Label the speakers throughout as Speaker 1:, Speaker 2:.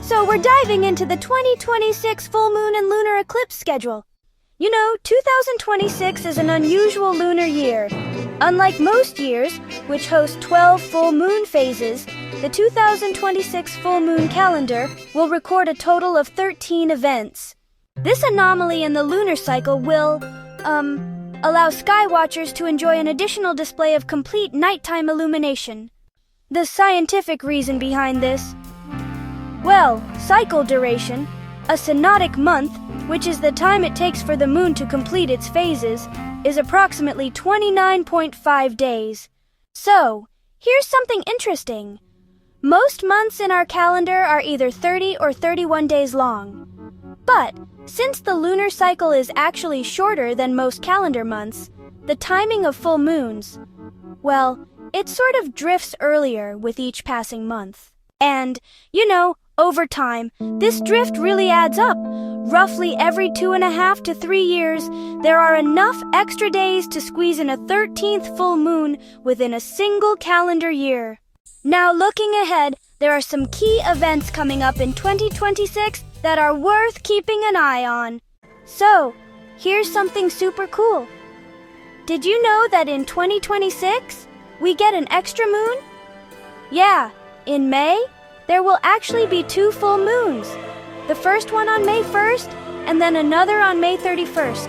Speaker 1: So we're diving into the 2026 full moon and lunar eclipse schedule. You know, 2026 is an unusual lunar year. Unlike most years, which host 12 full moon phases, the 2026 full moon calendar will record a total of 13 events. This anomaly in the lunar cycle will, allow sky watchers to enjoy an additional display of complete nighttime illumination. The scientific reason behind this? Well, cycle duration, a synodic month, which is the time it takes for the moon to complete its phases, is approximately 29.5 days. So, here's something interesting. Most months in our calendar are either 30 or 31 days long. But, since the lunar cycle is actually shorter than most calendar months, the timing of full moons, well, it sort of drifts earlier with each passing month. And, over time, this drift really adds up. Roughly every 2.5 to 3 years, there are enough extra days to squeeze in a 13th full moon within a single calendar year. Now looking ahead, there are some key events coming up in 2026 that are worth keeping an eye on. So, here's something super cool. Did you know that in 2026, we get an extra moon? Yeah, in May, there will actually be 2 full moons. The first one on May 1st, and then another on May 31st.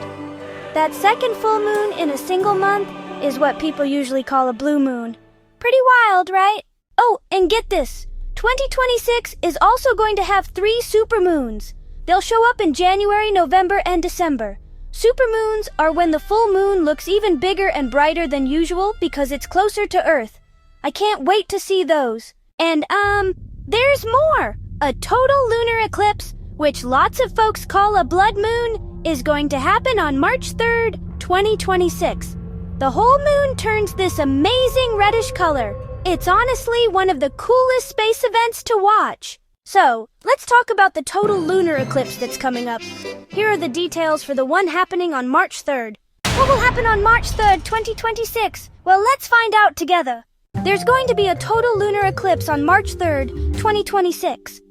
Speaker 1: That second full moon in a single month is what people usually call a blue moon. Pretty wild, right? Oh, and get this. 2026 is also going to have 3 supermoons. They'll show up in January, November, and December. Supermoons are when the full moon looks even bigger and brighter than usual because it's closer to Earth. I can't wait to see those. And, there's more! A total lunar eclipse, which lots of folks call a blood moon, is going to happen on March 3rd, 2026. The whole moon turns this amazing reddish color. It's honestly one of the coolest space events to watch. So, let's talk about the total lunar eclipse that's coming up. Here are the details for the one happening on March 3rd. What will happen on March 3rd, 2026? Well, let's find out together. There's going to be a total lunar eclipse on March 3rd, 2026.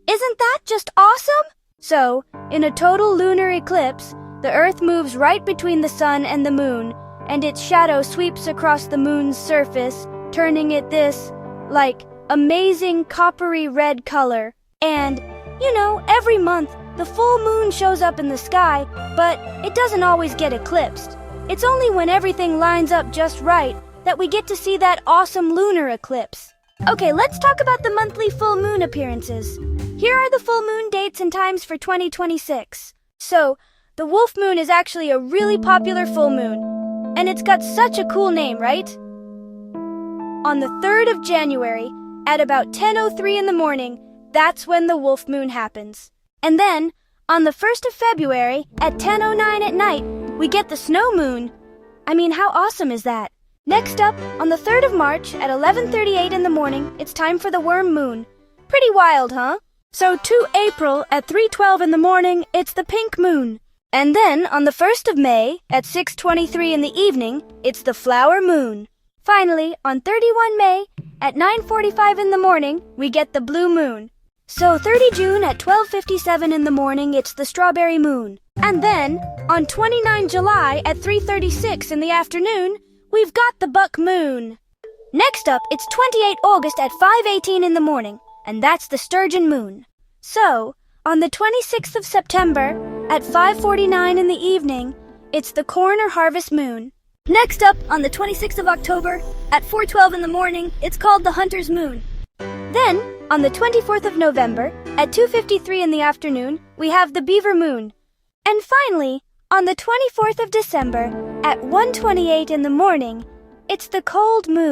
Speaker 1: Isn't that just awesome? So, in a total lunar eclipse, the Earth moves right between the sun and the moon, and its shadow sweeps across the moon's surface, turning it this, amazing coppery red color. And, every month, the full moon shows up in the sky, but it doesn't always get eclipsed. It's only when everything lines up just right that we get to see that awesome lunar eclipse. Okay, let's talk about the monthly full moon appearances. Here are the full moon dates and times for 2026. So, the wolf moon is actually a really popular full moon, and it's got such a cool name, right? On the 3rd of January, at about 10:03 in the morning, that's when the wolf moon happens. And then, on the 1st of February, at 10:09 at night, we get the snow moon. I mean, how awesome is that? Next up, on the 3rd of March, at 11:38 in the morning, it's time for the worm moon. Pretty wild, huh? So to April, at 3:12 in the morning, it's the pink moon. And then, on the 1st of May, at 6:23 in the evening, it's the flower moon. Finally, on 31 May, at 9:45 in the morning, we get the blue moon. So 30 June at 12:57 in the morning, it's the strawberry moon. And then, on 29 July at 3:36 in the afternoon, we've got the buck moon. Next up, it's 28 August at 5:18 in the morning, and that's the sturgeon moon. So, on the 26th of September, at 5:49 in the evening, it's the corn or harvest moon. Next up, on the 26th of October, at 4:12 in the morning, it's called the hunter's moon. Then, on the 24th of November, at 2:53 in the afternoon, we have the beaver moon. And finally, on the 24th of December, at 1:28 in the morning, it's the cold moon.